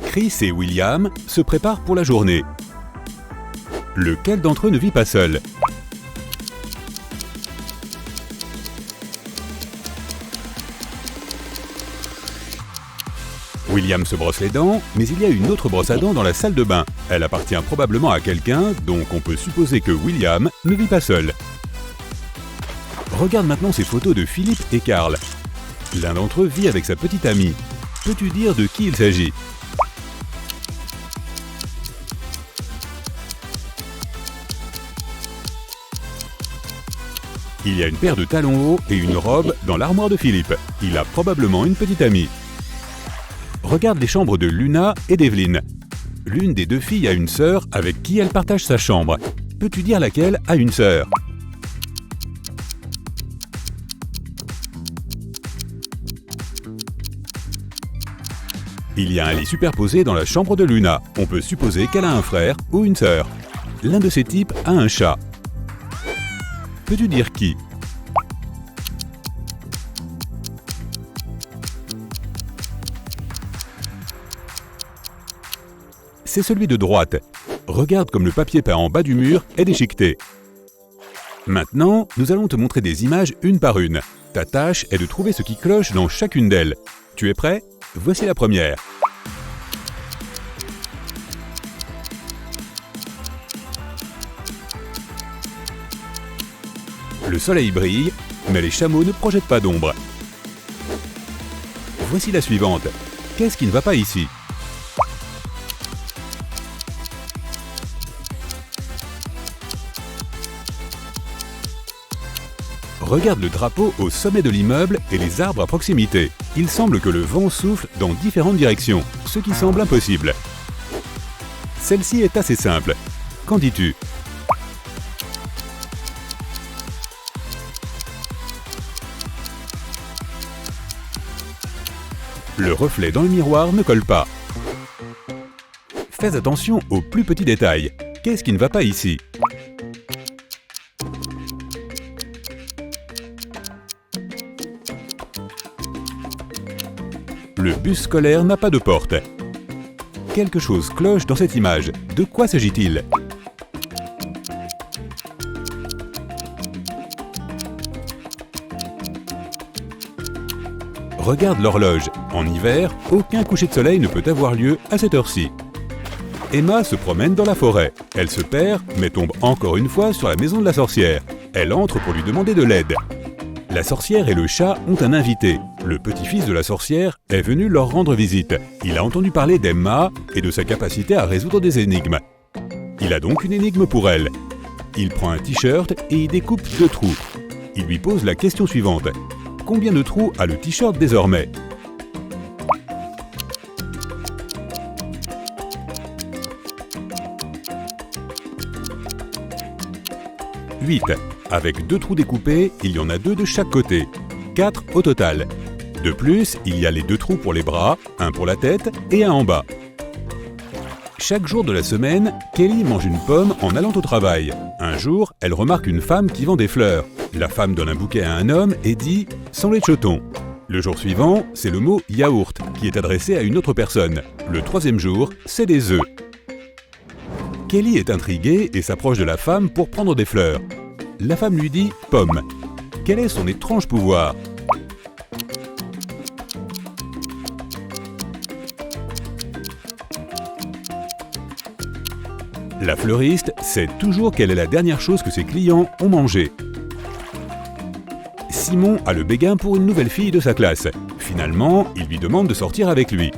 Chris et William se préparent pour la journée. Lequel d'entre eux ne vit pas seul? William se brosse les dents, mais il y a une autre brosse à dents dans la salle de bain. Elle appartient probablement à quelqu'un, donc on peut supposer que William ne vit pas seul. Regarde maintenant ces photos de Philippe et Carl. L'un d'entre eux vit avec sa petite amie. Peux-tu dire de qui il s'agit? Il y a une paire de talons hauts et une robe dans l'armoire de Philippe. Il a probablement une petite amie. Regarde les chambres de Luna et d'Evelyn. L'une des deux filles a une sœur avec qui elle partage sa chambre. Peux-tu dire laquelle a une sœur? Il y a un lit superposé dans la chambre de Luna. On peut supposer qu'elle a un frère ou une sœur. L'un de ces types a un chat. Peux-tu dire qui? C'est celui de droite. Regarde comme le papier peint en bas du mur est déchiqueté. Maintenant, nous allons te montrer des images une par une. Ta tâche est de trouver ce qui cloche dans chacune d'elles. Tu es prêt? Voici la première. Le soleil brille, mais les chameaux ne projettent pas d'ombre. Voici la suivante. Qu'est-ce qui ne va pas ici? Regarde le drapeau au sommet de l'immeuble et les arbres à proximité. Il semble que le vent souffle dans différentes directions, ce qui semble impossible. Celle-ci est assez simple. Qu'en dis-tu? Le reflet dans le miroir ne colle pas. Fais attention aux plus petits détails. Qu'est-ce qui ne va pas ici? Le bus scolaire n'a pas de porte. Quelque chose cloche dans cette image. De quoi s'agit-il? Regarde l'horloge. En hiver, aucun coucher de soleil ne peut avoir lieu à cette heure-ci. Emma se promène dans la forêt. Elle se perd, mais tombe encore une fois sur la maison de la sorcière. Elle entre pour lui demander de l'aide. La sorcière et le chat ont un invité. Le petit-fils de la sorcière est venu leur rendre visite. Il a entendu parler d'Emma et de sa capacité à résoudre des énigmes. Il a donc une énigme pour elle. Il prend un t-shirt et y découpe 2 trous. Il lui pose la question suivante. Combien de trous a le t-shirt désormais? « 8. Avec 2 trous découpés, il y en a 2 de chaque côté. 4 au total. De plus, il y a les 2 trous pour les bras, un pour la tête et un en bas. Chaque jour de la semaine, Kelly mange une pomme en allant au travail. Un jour, elle remarque une femme qui vend des fleurs. La femme donne un bouquet à un homme et dit « sans lait de choton ». Le jour suivant, c'est le mot « yaourt » qui est adressé à une autre personne. Le 3e jour, c'est des œufs. Kelly est intriguée et s'approche de la femme pour prendre des fleurs. La femme lui dit « pomme ». Quel est son étrange pouvoir? La fleuriste sait toujours quelle est la dernière chose que ses clients ont mangé. Simon a le béguin pour une nouvelle fille de sa classe. Finalement, il lui demande de sortir avec lui.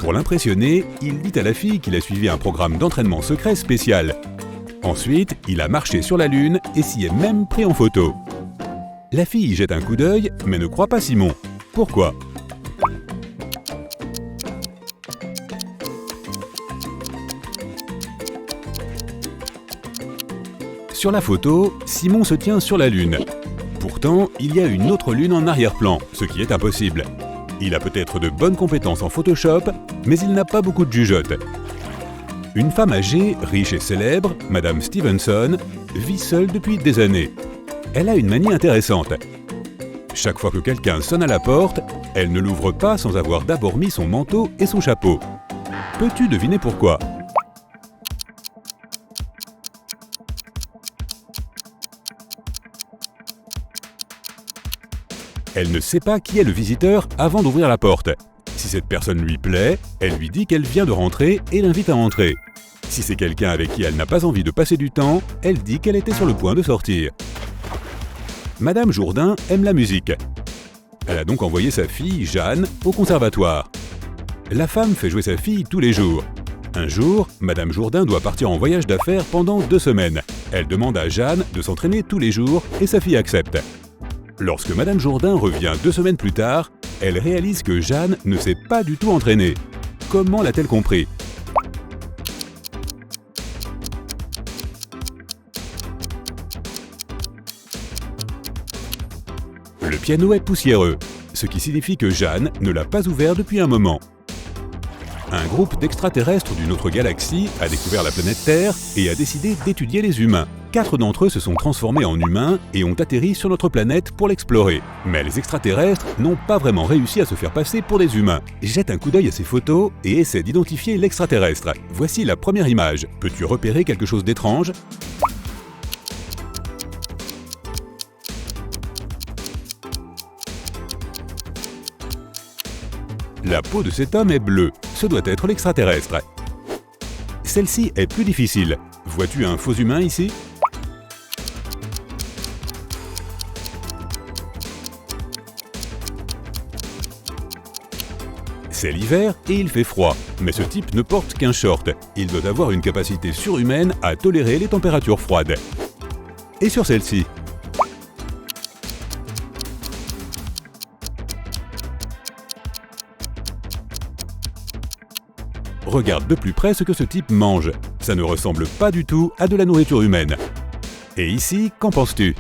Pour l'impressionner, il dit à la fille qu'il a suivi un programme d'entraînement secret spécial. Ensuite, il a marché sur la Lune et s'y est même pris en photo. La fille y jette un coup d'œil, mais ne croit pas Simon. Pourquoi? Sur la photo, Simon se tient sur la Lune. Pourtant, il y a une autre Lune en arrière-plan, ce qui est impossible. Il a peut-être de bonnes compétences en Photoshop, mais il n'a pas beaucoup de jugeote. Une femme âgée, riche et célèbre, Madame Stevenson, vit seule depuis des années. Elle a une manie intéressante. Chaque fois que quelqu'un sonne à la porte, Elle ne l'ouvre pas sans avoir d'abord mis son manteau et son chapeau. Peux-tu deviner pourquoi? Elle ne sait pas qui est le visiteur avant d'ouvrir la porte. Si cette personne lui plaît, elle lui dit qu'elle vient de rentrer et l'invite à entrer. Si c'est quelqu'un avec qui elle n'a pas envie de passer du temps, elle dit qu'elle était sur le point de sortir. Madame Jourdain aime la musique. Elle a donc envoyé sa fille, Jeanne, au conservatoire. La femme fait jouer sa fille tous les jours. Un jour, Madame Jourdain doit partir en voyage d'affaires pendant 2 semaines. Elle demande à Jeanne de s'entraîner tous les jours et sa fille accepte. Lorsque Madame Jourdain revient 2 semaines plus tard, elle réalise que Jeanne ne s'est pas du tout entraînée. Comment l'a-t-elle compris? Le piano est poussiéreux, ce qui signifie que Jeanne ne l'a pas ouvert depuis un moment. Un groupe d'extraterrestres d'une autre galaxie a découvert la planète Terre et a décidé d'étudier les humains. 4 d'entre eux se sont transformés en humains et ont atterri sur notre planète pour l'explorer. Mais les extraterrestres n'ont pas vraiment réussi à se faire passer pour des humains. Jette un coup d'œil à ces photos et essaie d'identifier l'extraterrestre. Voici la première image. Peux-tu repérer quelque chose d'étrange? La peau de cet homme est bleue. Ce doit être l'extraterrestre. Celle-ci est plus difficile. Vois-tu un faux humain ici? C'est l'hiver et il fait froid, mais ce type ne porte qu'un short. Il doit avoir une capacité surhumaine à tolérer les températures froides. Et sur celle-ci? Regarde de plus près ce que ce type mange. Ça ne ressemble pas du tout à de la nourriture humaine. Et ici, qu'en penses-tu?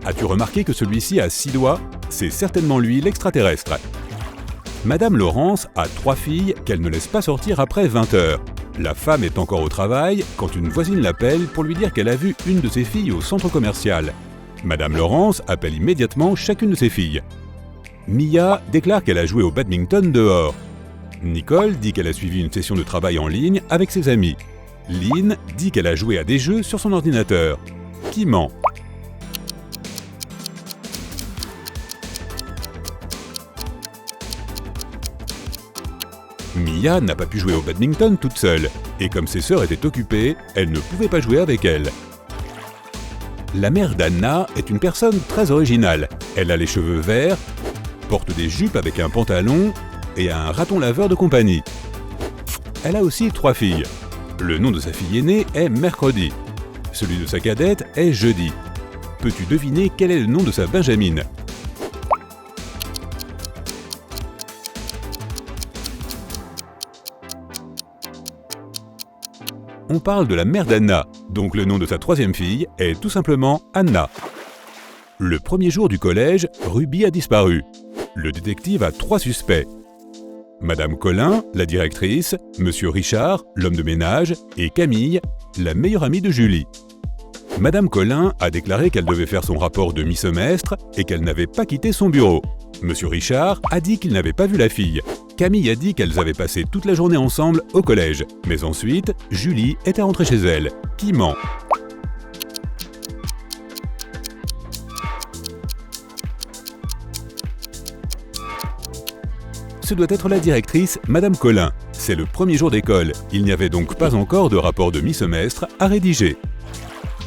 As-tu remarqué que celui-ci a 6 doigts? C'est certainement lui l'extraterrestre. Madame Laurence a 3 filles qu'elle ne laisse pas sortir après 20 heures. La femme est encore au travail quand une voisine l'appelle pour lui dire qu'elle a vu une de ses filles au centre commercial. Madame Laurence appelle immédiatement chacune de ses filles. Mia déclare qu'elle a joué au badminton dehors. Nicole dit qu'elle a suivi une session de travail en ligne avec ses amis. Lynn dit qu'elle a joué à des jeux sur son ordinateur. Qui ment? Mia n'a pas pu jouer au badminton toute seule, et comme ses sœurs étaient occupées, elle ne pouvait pas jouer avec elles. La mère d'Anna est une personne très originale. Elle a les cheveux verts, porte des jupes avec un pantalon et un raton laveur de compagnie. Elle a aussi 3 filles. Le nom de sa fille aînée est Mercredi. Celui de sa cadette est Jeudi. Peux-tu deviner quel est le nom de sa benjamine? On parle de la mère d'Anna, donc le nom de sa 3e fille est tout simplement Anna. Le premier jour du collège, Ruby a disparu. Le détective a 3 suspects. Madame Colin, la directrice, Monsieur Richard, l'homme de ménage, et Camille, la meilleure amie de Julie. Madame Colin a déclaré qu'elle devait faire son rapport de mi-semestre et qu'elle n'avait pas quitté son bureau. Monsieur Richard a dit qu'il n'avait pas vu la fille. Camille a dit qu'elles avaient passé toute la journée ensemble au collège. Mais ensuite, Julie était rentrée chez elle. Qui ment? Ce doit être la directrice, Madame Colin. C'est le premier jour d'école. Il n'y avait donc pas encore de rapport de mi-semestre à rédiger.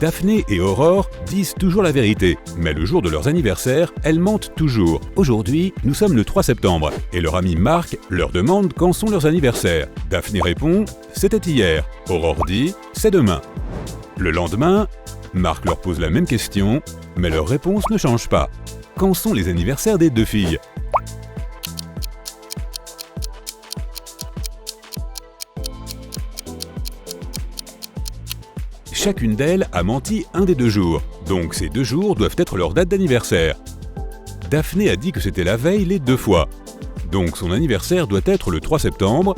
Daphné et Aurore disent toujours la vérité, mais le jour de leurs anniversaires, elles mentent toujours. Aujourd'hui, nous sommes le 3 septembre, et leur ami Marc leur demande quand sont leurs anniversaires. Daphné répond « C'était hier ». Aurore dit « C'est demain ». Le lendemain, Marc leur pose la même question, mais leur réponse ne change pas. Quand sont les anniversaires des 2 filles? Chacune d'elles a menti un des 2 jours, donc ces 2 jours doivent être leur date d'anniversaire. Daphné a dit que c'était la veille les 2 fois, donc son anniversaire doit être le 3 septembre,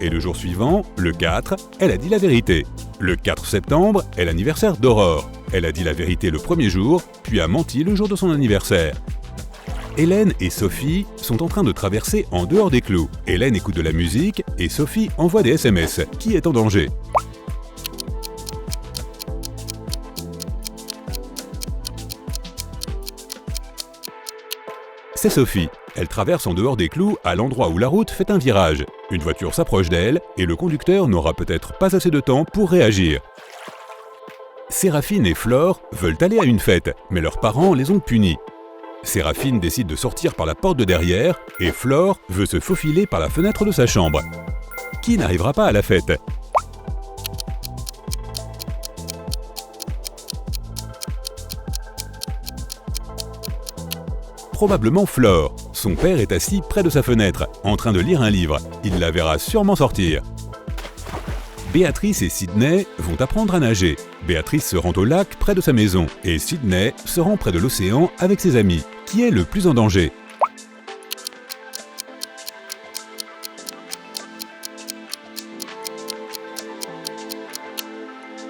et le jour suivant, le 4, elle a dit la vérité. Le 4 septembre est l'anniversaire d'Aurore. Elle a dit la vérité le premier jour, puis a menti le jour de son anniversaire. Hélène et Sophie sont en train de traverser en dehors des clous. Hélène écoute de la musique et Sophie envoie des SMS. Qui est en danger? C'est Sophie. Elle traverse en dehors des clous à l'endroit où la route fait un virage. Une voiture s'approche d'elle et le conducteur n'aura peut-être pas assez de temps pour réagir. Séraphine et Flore veulent aller à une fête, mais leurs parents les ont punis. Séraphine décide de sortir par la porte de derrière et Flore veut se faufiler par la fenêtre de sa chambre. Qui n'arrivera pas à la fête? Probablement Flore. Son père est assis près de sa fenêtre, en train de lire un livre. Il la verra sûrement sortir. Béatrice et Sydney vont apprendre à nager. Béatrice se rend au lac près de sa maison et Sydney se rend près de l'océan avec ses amis. Qui est le plus en danger?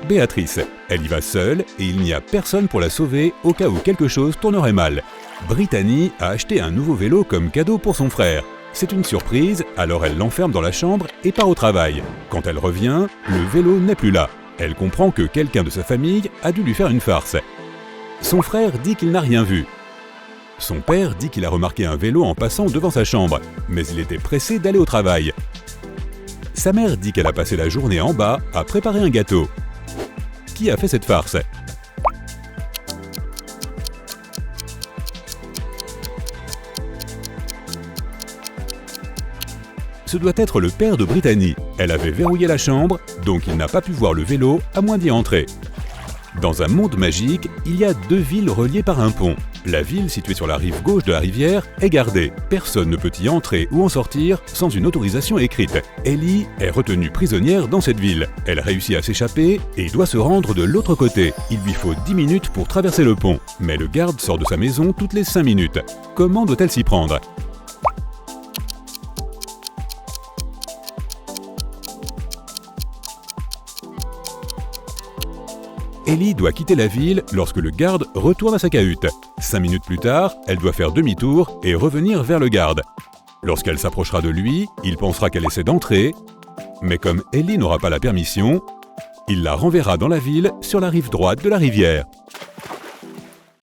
Béatrice. Elle y va seule et il n'y a personne pour la sauver au cas où quelque chose tournerait mal. Brittany a acheté un nouveau vélo comme cadeau pour son frère. C'est une surprise, alors elle l'enferme dans la chambre et part au travail. Quand elle revient, le vélo n'est plus là. Elle comprend que quelqu'un de sa famille a dû lui faire une farce. Son frère dit qu'il n'a rien vu. Son père dit qu'il a remarqué un vélo en passant devant sa chambre, mais il était pressé d'aller au travail. Sa mère dit qu'elle a passé la journée en bas à préparer un gâteau. Qui a fait cette farce? Ce doit être le père de Brittany. Elle avait verrouillé la chambre, donc il n'a pas pu voir le vélo à moins d'y entrer. Dans un monde magique, il y a deux villes reliées par un pont. La ville située sur la rive gauche de la rivière est gardée. Personne ne peut y entrer ou en sortir sans une autorisation écrite. Ellie est retenue prisonnière dans cette ville. Elle réussit à s'échapper et doit se rendre de l'autre côté. Il lui faut 10 minutes pour traverser le pont. Mais le garde sort de sa maison toutes les 5 minutes. Comment doit-elle s'y prendre? Ellie doit quitter la ville lorsque le garde retourne à sa cahute. 5 minutes plus tard, elle doit faire demi-tour et revenir vers le garde. Lorsqu'elle s'approchera de lui, il pensera qu'elle essaie d'entrer, mais comme Ellie n'aura pas la permission, il la renverra dans la ville sur la rive droite de la rivière.